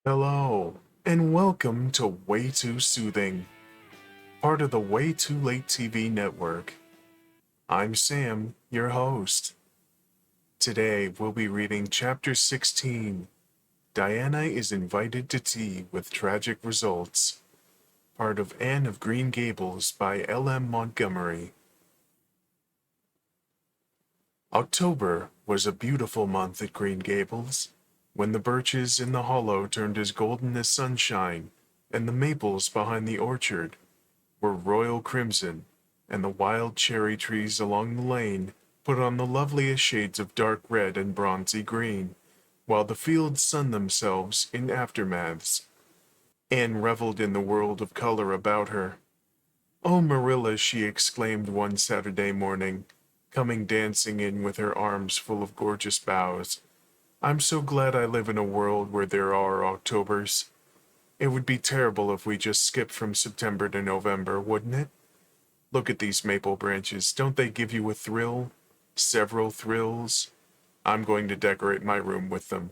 Hello, and welcome to Way Too Soothing, part of the Way Too Late TV network. I'm Sam, your host. Today we'll be reading Chapter 16, Diana is Invited to Tea with Tragic Results, part of Anne of Green Gables by L.M. Montgomery. October was a beautiful month at Green Gables, when the birches in the hollow turned as golden as sunshine, and the maples behind the orchard were royal crimson, and the wild cherry trees along the lane put on the loveliest shades of dark red and bronzy green, while the fields sunned themselves in aftermaths. Anne reveled in the world of color about her. "Oh, Marilla," she exclaimed one Saturday morning, coming dancing in with her arms full of gorgeous boughs. "I'm so glad I live in a world where there are Octobers. It would be terrible if we just skipped from September to November, wouldn't it? Look at these maple branches. Don't they give you a thrill? Several thrills? I'm going to decorate my room with them."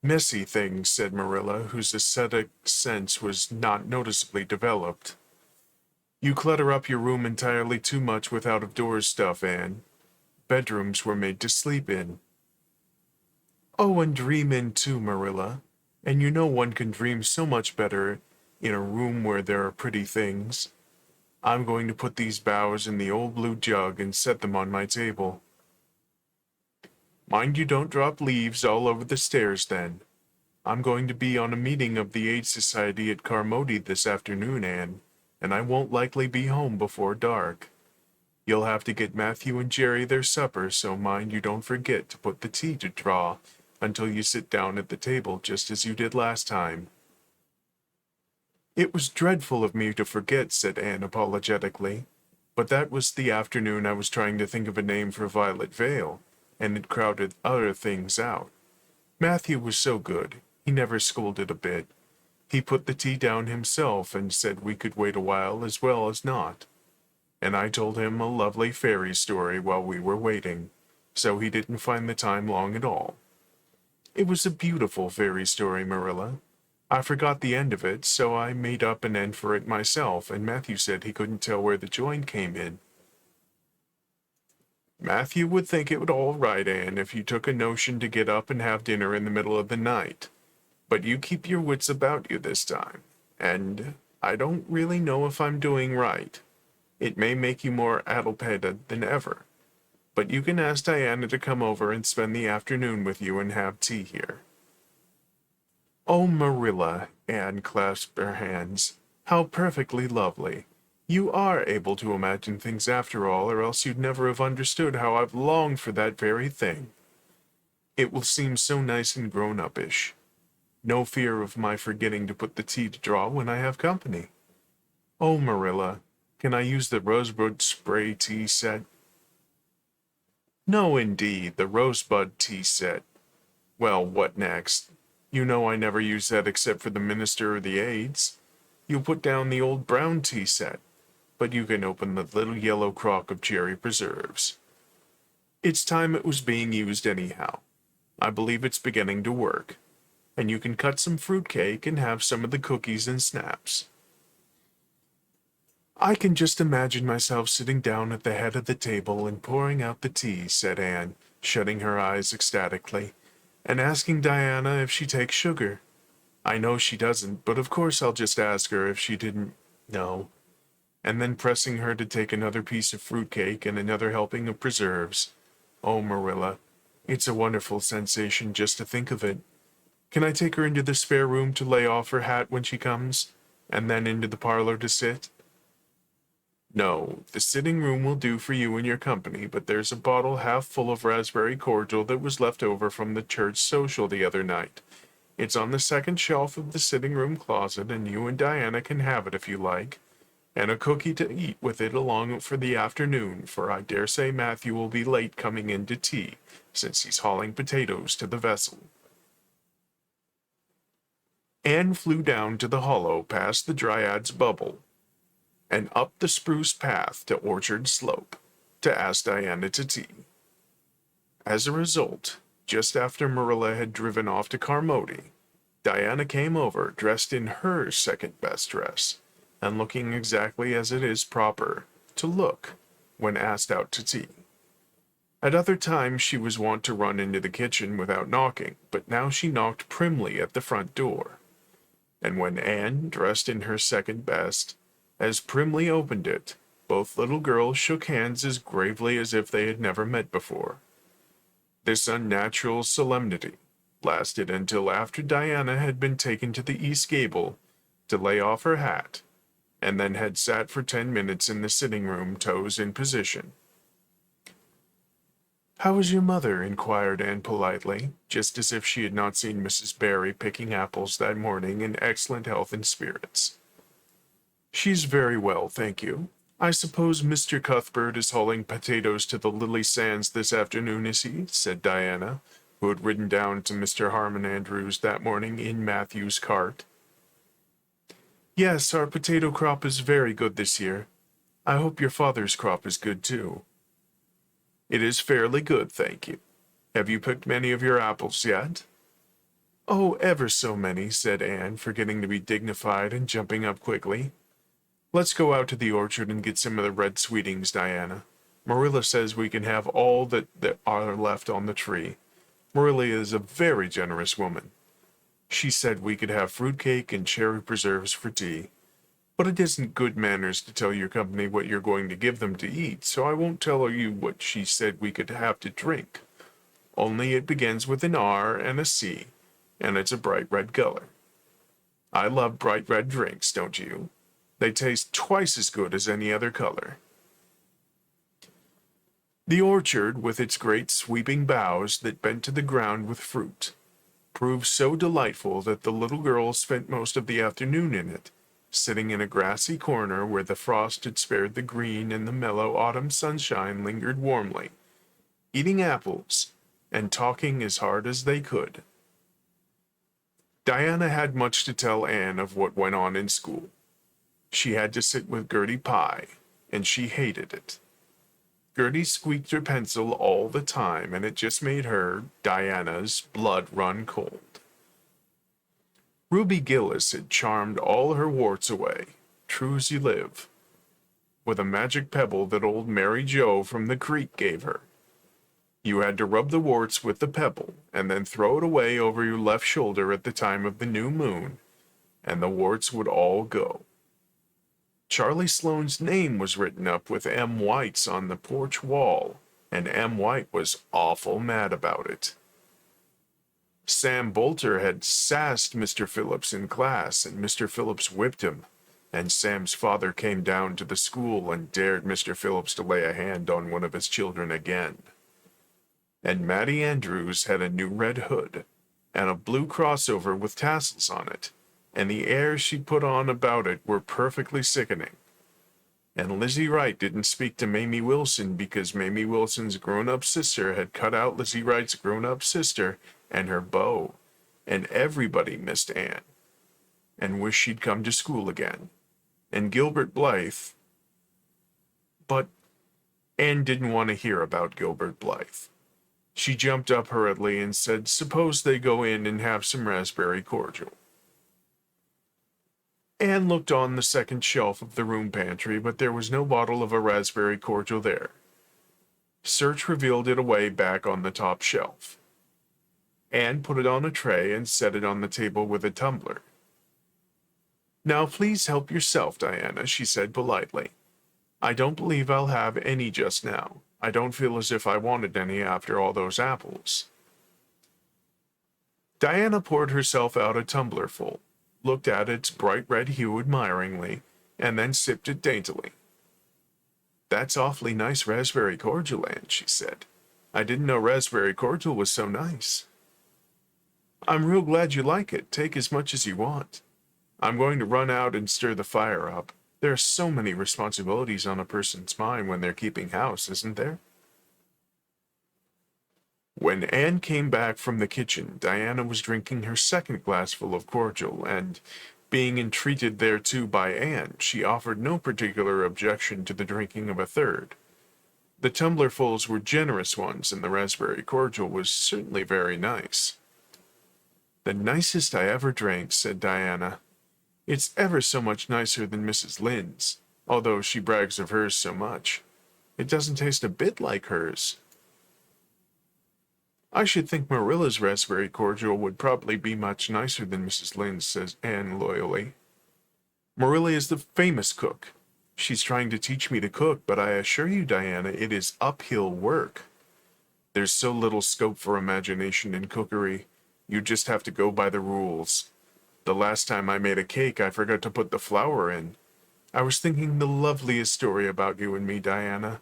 "Messy things," said Marilla, whose aesthetic sense was not noticeably developed. "You clutter up your room entirely too much with out-of-doors stuff, Anne. Bedrooms were made to sleep in." "Oh, and dream in too, Marilla. And you know one can dream so much better in a room where there are pretty things. I'm going to put these boughs in the old blue jug and set them on my table." "Mind you don't drop leaves all over the stairs, then. I'm going to be on a meeting of the Aid Society at Carmody this afternoon, Anne, and I won't likely be home before dark. You'll have to get Matthew and Jerry their supper, so mind you don't forget to put the tea to draw until you sit down at the table just as you did last time." "It was dreadful of me to forget," said Anne apologetically, "but that was the afternoon I was trying to think of a name for Violet Vale, and it crowded other things out. Matthew was so good. He never scolded a bit. He put the tea down himself and said we could wait a while as well as not. And I told him a lovely fairy story while we were waiting, so he didn't find the time long at all. It was a beautiful fairy story, Marilla. I forgot the end of it, so I made up an end for it myself, and Matthew said he couldn't tell where the join came in." "Matthew would think it all right, Anne, if you took a notion to get up and have dinner in the middle of the night. But you keep your wits about you this time, and I don't really know if I'm doing right. It may make you more addle-pated than ever. But you can ask Diana to come over and spend the afternoon with you and have tea here." "Oh, Marilla," Anne clasped her hands. "How perfectly lovely. You are able to imagine things after all, or else you'd never have understood how I've longed for that very thing. It will seem so nice and grown-uppish. No fear of my forgetting to put the tea to draw when I have company. Oh, Marilla, can I use the rosebud spray tea set?" "No, indeed, the rosebud tea set. Well, what next? You know I never use that except for the minister or the aides. You'll put down the old brown tea set, but you can open the little yellow crock of cherry preserves. It's time it was being used anyhow. I believe it's beginning to work. And you can cut some fruit cake and have some of the cookies and snaps." "I can just imagine myself sitting down at the head of the table and pouring out the tea," said Anne, shutting her eyes ecstatically, "and asking Diana if she takes sugar. I know she doesn't, but of course I'll just ask her if she didn't know. And then pressing her to take another piece of fruit cake and another helping of preserves. Oh, Marilla, it's a wonderful sensation just to think of it. Can I take her into the spare room to lay off her hat when she comes, and then into the parlor to sit?" "No, the sitting room will do for you and your company, but there's a bottle half full of raspberry cordial that was left over from the church social the other night. It's on the second shelf of the sitting room closet, and you and Diana can have it if you like, and a cookie to eat with it along for the afternoon, for I dare say Matthew will be late coming in to tea, since he's hauling potatoes to the vessel." Anne flew down to the hollow past the Dryad's bubble, and up the spruce path to Orchard Slope, to ask Diana to tea. As a result, Just after Marilla had driven off to Carmody, Diana came over, dressed in her second-best dress, and looking exactly as it is proper to look when asked out to tea. At other times she was wont to run into the kitchen without knocking, but now she knocked primly at the front door. And when Anne, dressed in her second best, as primly opened it, both little girls shook hands as gravely as if they had never met before. This unnatural solemnity lasted until after Diana had been taken to the east gable to lay off her hat, and then had sat for 10 minutes in the sitting room, toes in position. "How is your mother?" inquired Anne politely, just as if she had not seen Mrs. Barry picking apples that morning in excellent health and spirits. "She's very well, thank you. I suppose Mr. Cuthbert is hauling potatoes to the Lily Sands this afternoon, is he?" said Diana, who had ridden down to Mr. Harmon Andrews that morning in Matthew's cart. "Yes, our potato crop is very good this year. I hope your father's crop is good, too." "It is fairly good, thank you. Have you picked many of your apples yet?" "Oh, ever so many," said Anne, forgetting to be dignified and jumping up quickly. "Let's go out to the orchard and get some of the red sweetings, Diana. Marilla says we can have all that are left on the tree. Marilla is a very generous woman. She said we could have fruitcake and cherry preserves for tea. But it isn't good manners to tell your company what you're going to give them to eat, so I won't tell you what she said we could have to drink. Only it begins with an R and a C, and it's a bright red color. I love bright red drinks, don't you? They taste twice as good as any other color." The orchard, with its great sweeping boughs that bent to the ground with fruit, proved so delightful that the little girls spent most of the afternoon in it, sitting in a grassy corner where the frost had spared the green and the mellow autumn sunshine lingered warmly, eating apples and talking as hard as they could. Diana had much to tell Anne of what went on in school. She had to sit with Gertie Pye, and she hated it. Gertie squeaked her pencil all the time, and it just made her, Diana's, blood run cold. Ruby Gillis had charmed all her warts away, true as you live, with a magic pebble that old Mary Joe from the creek gave her. You had to rub the warts with the pebble, and then throw it away over your left shoulder at the time of the new moon, and the warts would all go. Charlie Sloane's name was written up with M. White's on the porch wall, and M. White was awful mad about it. Sam Bolter had sassed Mr. Phillips in class, and Mr. Phillips whipped him, and Sam's father came down to the school and dared Mr. Phillips to lay a hand on one of his children again. And Mattie Andrews had a new red hood, and a blue crossover with tassels on it, and the airs she put on about it were perfectly sickening. And Lizzie Wright didn't speak to Mamie Wilson because Mamie Wilson's grown-up sister had cut out Lizzie Wright's grown-up sister and her beau, and everybody missed Anne, and wished she'd come to school again. And Gilbert Blythe... But Anne didn't want to hear about Gilbert Blythe. She jumped up hurriedly and said, "Suppose they go in and have some raspberry cordial." Anne looked on the second shelf of the room pantry, but there was no bottle of a raspberry cordial there. Search revealed it away back on the top shelf. Anne put it on a tray and set it on the table with a tumbler. "Now please help yourself, Diana," she said politely. "I don't believe I'll have any just now. I don't feel as if I wanted any after all those apples." Diana poured herself out a tumblerful, looked at its bright red hue admiringly, and then sipped it daintily. "That's awfully nice raspberry cordial, Anne," she said. "I didn't know raspberry cordial was so nice." "I'm real glad you like it. Take as much as you want. I'm going to run out and stir the fire up. There are so many responsibilities on a person's mind when they're keeping house, isn't there?" When Anne came back from the kitchen, Diana was drinking her second glassful of cordial, and, being entreated thereto by Anne, she offered no particular objection to the drinking of a third. The tumblerfuls were generous ones, and the raspberry cordial was certainly very nice. The nicest I ever drank, said Diana. It's ever so much nicer than Mrs. Lynde's, although she brags of hers so much. It doesn't taste a bit like hers. I should think Marilla's raspberry cordial would probably be much nicer than Mrs. Lynde's, says Anne loyally. Marilla is the famous cook. She's trying to teach me to cook, but I assure you, Diana, it is uphill work. There's so little scope for imagination in cookery. You just have to go by the rules. The last time I made a cake, I forgot to put the flour in. I was thinking the loveliest story about you and me, Diana.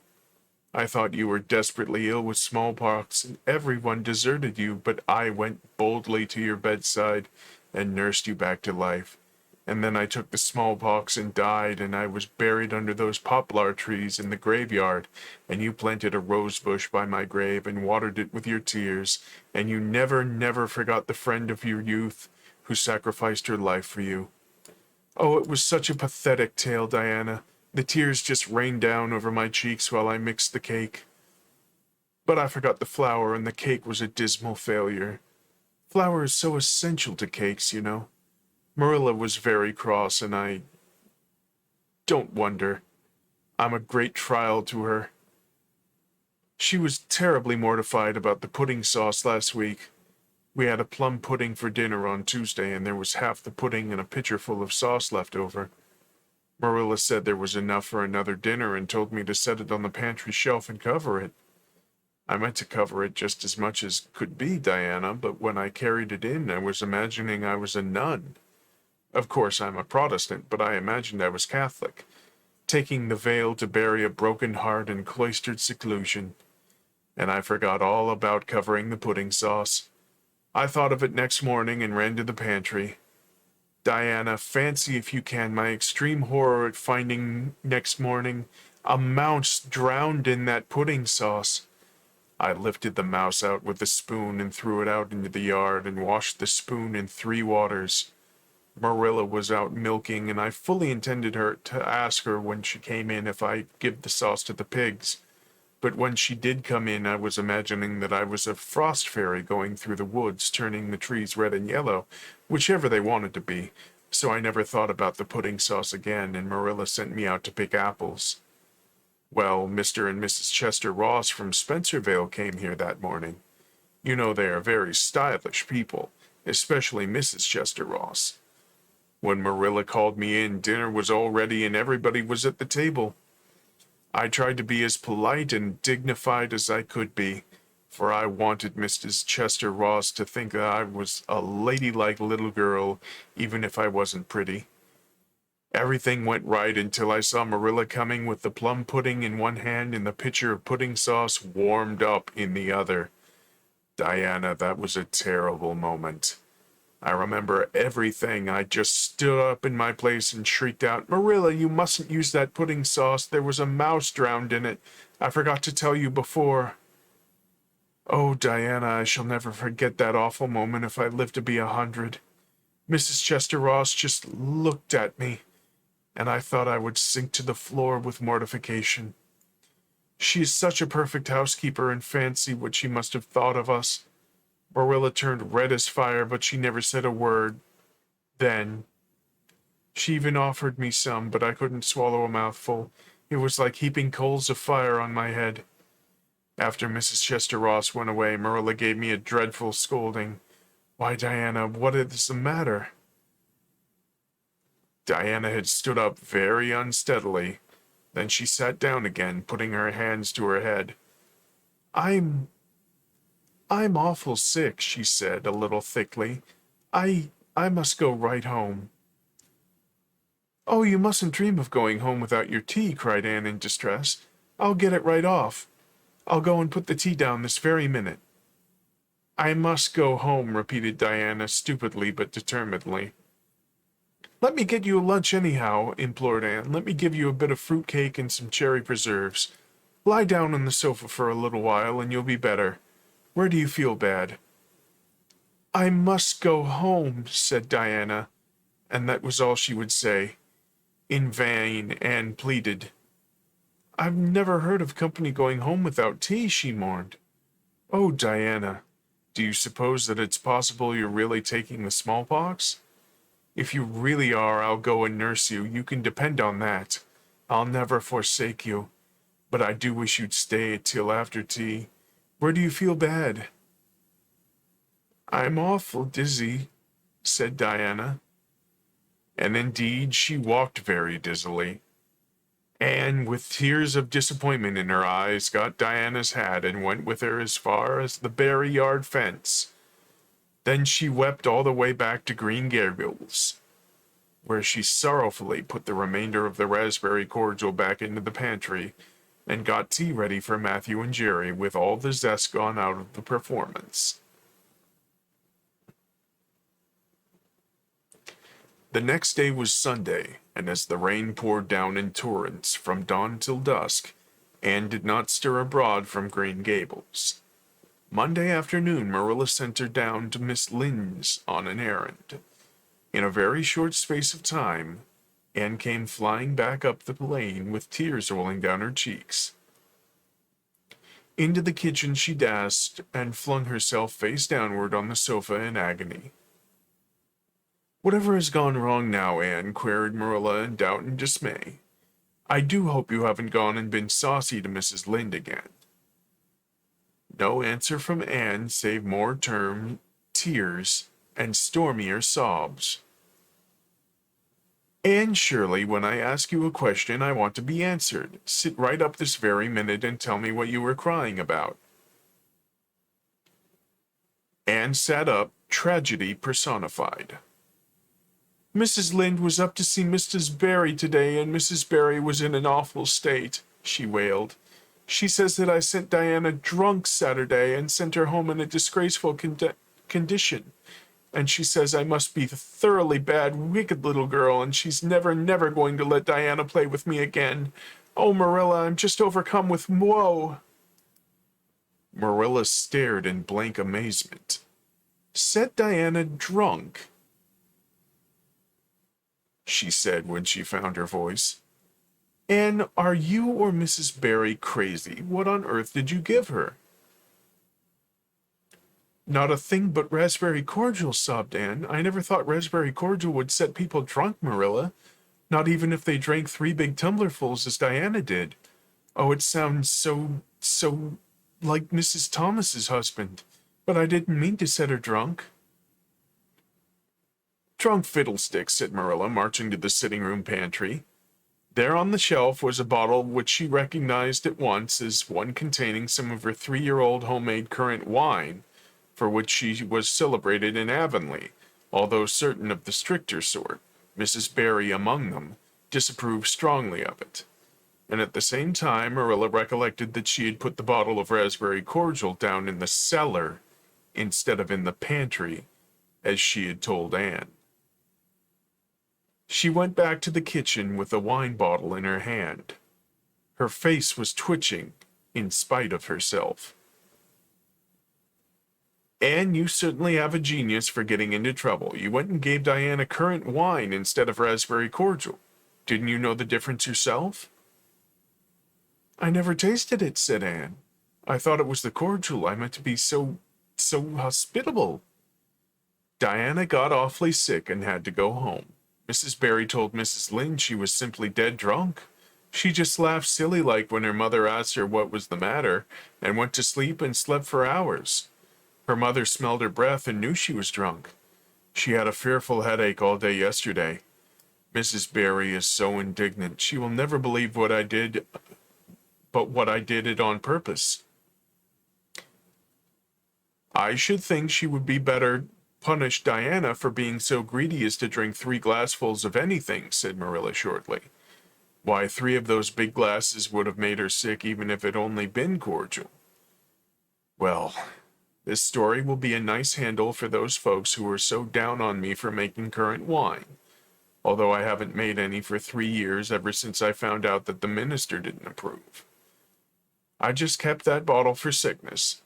I thought you were desperately ill with smallpox, and everyone deserted you, but I went boldly to your bedside and nursed you back to life. And then I took the smallpox and died, and I was buried under those poplar trees in the graveyard, and you planted a rose bush by my grave and watered it with your tears, and you never, never forgot the friend of your youth who sacrificed her life for you. Oh, it was such a pathetic tale, Diana. The tears just rained down over my cheeks while I mixed the cake. But I forgot the flour, and the cake was a dismal failure. Flour is so essential to cakes, you know. Marilla was very cross, and I don't wonder. I'm a great trial to her. She was terribly mortified about the pudding sauce last week. We had a plum pudding for dinner on Tuesday, and there was half the pudding and a pitcher full of sauce left over. Marilla said there was enough for another dinner and told me to set it on the pantry shelf and cover it. I meant to cover it just as much as could be, Diana, but when I carried it in, I was imagining I was a nun. Of course, I'm a Protestant, but I imagined I was Catholic, taking the veil to bury a broken heart in cloistered seclusion. And I forgot all about covering the pudding sauce. I thought of it next morning and ran to the pantry. Diana, fancy if you can my extreme horror at finding next morning a mouse drowned in that pudding sauce. I lifted the mouse out with a spoon and threw it out into the yard and washed the spoon in 3 waters. Marilla was out milking, and I fully intended her to ask her when she came in if I'd give the sauce to the pigs. But when she did come in, I was imagining that I was a frost fairy going through the woods, turning the trees red and yellow, whichever they wanted to be, so I never thought about the pudding sauce again, and Marilla sent me out to pick apples. Well, Mr. and Mrs. Chester Ross from Spencervale came here that morning. You know they are very stylish people, especially Mrs. Chester Ross. When Marilla called me in, dinner was all ready and everybody was at the table. I tried to be as polite and dignified as I could be, for I wanted Mrs. Chester Ross to think that I was a ladylike little girl, even if I wasn't pretty. Everything went right until I saw Marilla coming with the plum pudding in one hand and the pitcher of pudding sauce warmed up in the other. Diana, that was a terrible moment. I remember everything. I just stood up in my place and shrieked out, Marilla, you mustn't use that pudding sauce. There was a mouse drowned in it. I forgot to tell you before. Oh, Diana, I shall never forget that awful moment if I live to be 100. Mrs. Chester Ross just looked at me, and I thought I would sink to the floor with mortification. She is such a perfect housekeeper, and fancy what she must have thought of us. Marilla turned red as fire, but she never said a word. Then she even offered me some, but I couldn't swallow a mouthful. It was like heaping coals of fire on my head. After Mrs. Chester Ross went away, Marilla gave me a dreadful scolding. Why, Diana, what is the matter? Diana had stood up very unsteadily. Then she sat down again, putting her hands to her head. I'm awful sick, she said, a little thickly. I must go right home. Oh, you mustn't dream of going home without your tea, cried Anne in distress. I'll get it right off. I'll go and put the tea down this very minute. I must go home, repeated Diana, stupidly but determinedly. Let me get you a lunch anyhow, implored Anne. Let me give you a bit of fruit cake and some cherry preserves. Lie down on the sofa for a little while, and you'll be better. Where do you feel bad? I must go home, said Diana, and that was all she would say. In vain Anne pleaded. I've never heard of company going home without tea, she mourned. Oh, Diana, do you suppose that it's possible you're really taking the smallpox? If you really are, I'll go and nurse you. You can depend on that. I'll never forsake you. But I do wish you'd stay till after tea. Where do you feel bad? I'm awful dizzy, said Diana. And indeed, she walked very dizzily. Anne, with tears of disappointment in her eyes, got Diana's hat and went with her as far as the Barry Yard fence. Then she wept all the way back to Green Gables, where she sorrowfully put the remainder of the raspberry cordial back into the pantry and got tea ready for Matthew and Jerry with all the zest gone out of the performance. The next day was Sunday, and as the rain poured down in torrents from dawn till dusk, Anne did not stir abroad from Green Gables. Monday afternoon Marilla sent her down to Miss Lynde's on an errand. In a very short space of time, Anne came flying back up the lane with tears rolling down her cheeks. Into the kitchen she dashed and flung herself face downward on the sofa in agony. Whatever has gone wrong now, Anne? Queried Marilla in doubt and dismay. I do hope you haven't gone and been saucy to Mrs. Lynde again. No answer from Anne save more tears and stormier sobs. Anne Shirley, when I ask you a question, I want to be answered. Sit right up this very minute and tell me what you were crying about. Anne sat up, tragedy personified. Mrs. Lynde was up to see Mrs. Barry today, and Mrs. Barry was in an awful state, she wailed. She says that I sent Diana drunk Saturday and sent her home in a disgraceful condition. And she says I must be a thoroughly bad, wicked little girl, and she's never going to let Diana play with me again. Oh, Marilla, I'm just overcome with woe. Marilla stared in blank amazement. Set Diana drunk, she said when she found her voice. Anne, are you or Mrs. Barry crazy? What on earth did you give her? Not a thing but raspberry cordial, sobbed Anne. I never thought raspberry cordial would set people drunk, Marilla. Not even if they drank 3 big tumblerfuls as Diana did. Oh, it sounds so like Mrs. Thomas's husband. But I didn't mean to set her drunk. Drunk fiddlesticks, said Marilla, marching to the sitting-room pantry. There on the shelf was a bottle which she recognized at once as one containing some of her 3-year-old homemade currant wine, for which she was celebrated in Avonlea, although certain of the stricter sort, Mrs. Barry among them, disapproved strongly of it. And at the same time Marilla recollected that she had put the bottle of raspberry cordial down in the cellar instead of in the pantry, as she had told Anne. She went back to the kitchen with the wine bottle in her hand. Her face was twitching in spite of herself. Anne, you certainly have a genius for getting into trouble. You went and gave Diana currant wine instead of raspberry cordial. Didn't you know the difference yourself? I never tasted it, said Anne. I thought it was the cordial. I meant to be so hospitable. Diana got awfully sick and had to go home. Mrs. Barry told Mrs. Lynde she was simply dead drunk. She just laughed silly-like when her mother asked her what was the matter, and went to sleep and slept for hours. Her mother smelled her breath and knew she was drunk. She had a fearful headache all day yesterday. Mrs. Barry is so indignant. She will never believe what I did, but what I did it on purpose. I should think she would be better punish Diana for being so greedy as to drink 3 glassfuls of anything, said Marilla shortly. Why, 3 of those big glasses would have made her sick even if it only been cordial. Well, this story will be a nice handle for those folks who were so down on me for making currant wine, although I haven't made any for 3 years ever since I found out that the minister didn't approve. I just kept that bottle for sickness.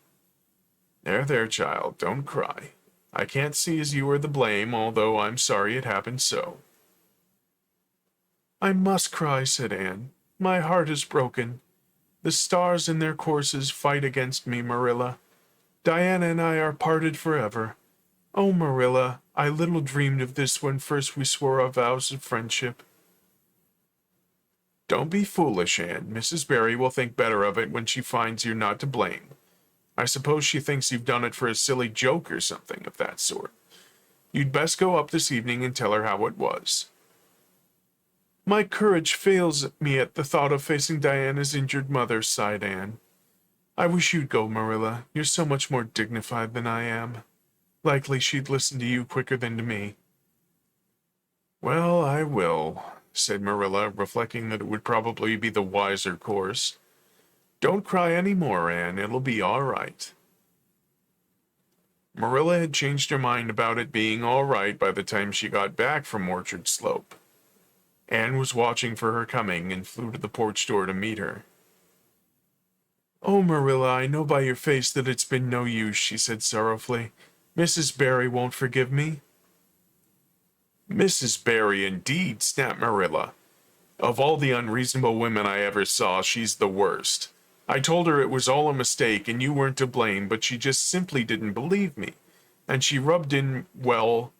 There, child, don't cry. I can't see as you are the blame, although I'm sorry it happened so. I must cry, said Anne. My heart is broken. The stars in their courses fight against me, Marilla. Diana and I are parted forever. Oh, Marilla, I little dreamed of this when first we swore our vows of friendship. Don't be foolish, Anne. Mrs. Barry will think better of it when she finds you're not to blame. I suppose she thinks you've done it for a silly joke or something of that sort. You'd best go up this evening and tell her how it was. My courage fails me at the thought of facing Diana's injured mother, sighed Anne. I wish you'd go, Marilla. You're so much more dignified than I am. Likely she'd listen to you quicker than to me. Well, I will, said Marilla, reflecting that it would probably be the wiser course. Don't cry any more, Anne. It'll be all right. Marilla had changed her mind about it being all right by the time she got back from Orchard Slope. Anne was watching for her coming and flew to the porch door to meet her. Oh, Marilla, I know by your face that it's been no use, she said sorrowfully. Mrs. Barry won't forgive me. Mrs. Barry, indeed, snapped Marilla. Of all the unreasonable women I ever saw, she's the worst. I told her it was all a mistake and you weren't to blame, but she just simply didn't believe me. And she rubbed in, well,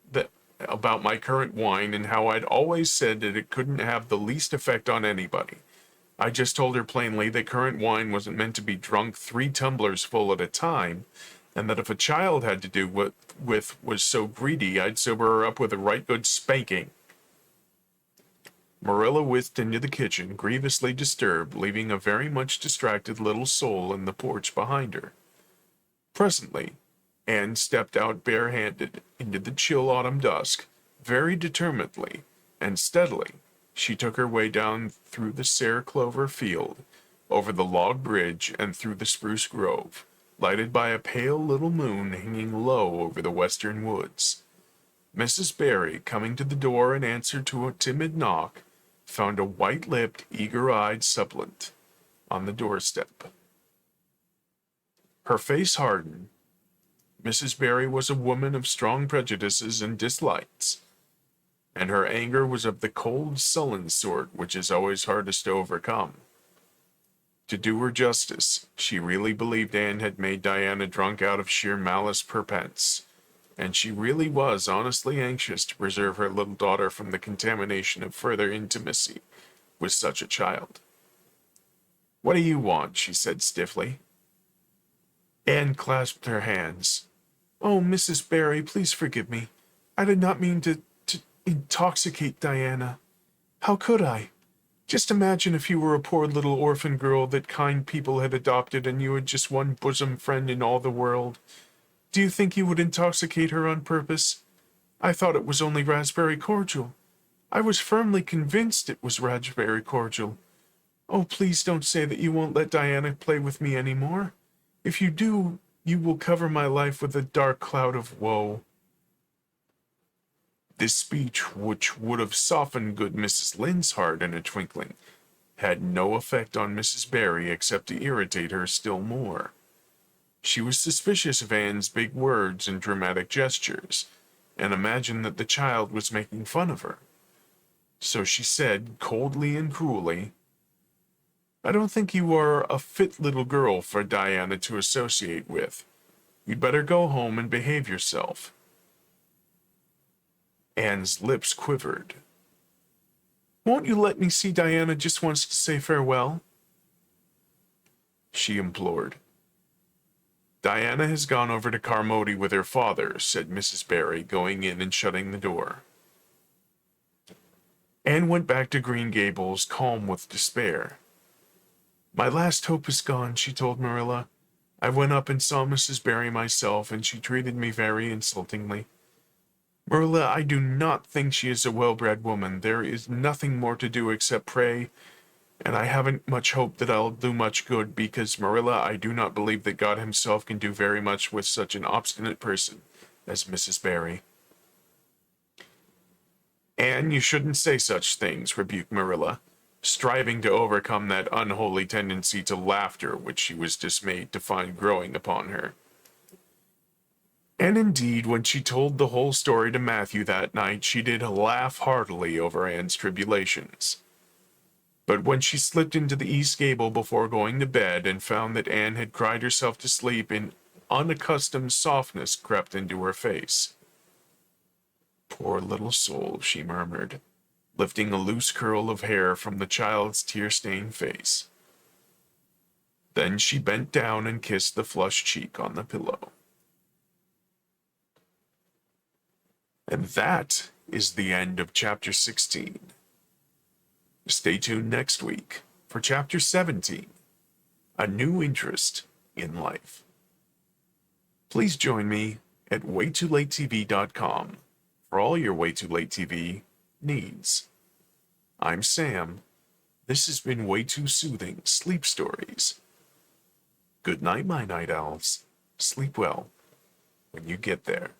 about my currant wine and how I'd always said that it couldn't have the least effect on anybody. I just told her plainly that currant wine wasn't meant to be drunk 3 tumblers full at a time, and that if a child had to do with was so greedy, I'd sober her up with a right good spanking. Marilla whisked into the kitchen, grievously disturbed, leaving a very much distracted little soul in the porch behind her. Presently, Anne stepped out barehanded into the chill autumn dusk, very determinedly and steadily. She took her way down through the sere clover field, over the log bridge, and through the spruce grove, lighted by a pale little moon hanging low over the western woods. Mrs. Barry, coming to the door in answer to a timid knock, found a white-lipped, eager-eyed suppliant on the doorstep. Her face hardened. Mrs. Barry was a woman of strong prejudices and dislikes, and her anger was of the cold, sullen sort which is always hardest to overcome. To do her justice, she really believed Anne had made Diana drunk out of sheer malice prepense, and she really was honestly anxious to preserve her little daughter from the contamination of further intimacy with such a child. What do you want? She said stiffly. Anne clasped her hands. Oh, Mrs. Barry, please forgive me. I did not mean to intoxicate Diana. How could I? Just imagine if you were a poor little orphan girl that kind people had adopted and you had just one bosom friend in all the world. Do you think you would intoxicate her on purpose? I thought it was only raspberry cordial. I was firmly convinced it was raspberry cordial. Oh, please don't say that you won't let Diana play with me any more. If you do, you will cover my life with a dark cloud of woe. This speech, which would have softened good Mrs. Lynde's heart in a twinkling, had no effect on Mrs. Barry except to irritate her still more. She was suspicious of Anne's big words and dramatic gestures, and imagined that the child was making fun of her. So she said, coldly and cruelly, I don't think you are a fit little girl for Diana to associate with. You'd better go home and behave yourself. Anne's lips quivered. Won't you let me see Diana just once to say farewell? She implored. Diana has gone over to Carmody with her father, said Mrs. Barry, going in and shutting the door. Anne went back to Green Gables, calm with despair. My last hope is gone, she told Marilla. I went up and saw Mrs. Barry myself, and she treated me very insultingly. Marilla, I do not think she is a well-bred woman. There is nothing more to do except pray, and I haven't much hope that I'll do much good because, Marilla, I do not believe that God himself can do very much with such an obstinate person as Mrs. Barry. Anne, you shouldn't say such things, rebuked Marilla, striving to overcome that unholy tendency to laughter which she was dismayed to find growing upon her. And indeed, when she told the whole story to Matthew that night, she did laugh heartily over Anne's tribulations. But when she slipped into the east gable before going to bed and found that Anne had cried herself to sleep, an unaccustomed softness crept into her face. Poor little soul, she murmured, lifting a loose curl of hair from the child's tear-stained face. Then she bent down and kissed the flushed cheek on the pillow. And that is the end of Chapter 16. Stay tuned next week for Chapter 17, A New Interest in Life. Please join me at waytoolatetv.com for all your Way Too Late TV needs. I'm Sam. This has been Way Too Soothing Sleep Stories. Good night, my night owls. Sleep well when you get there.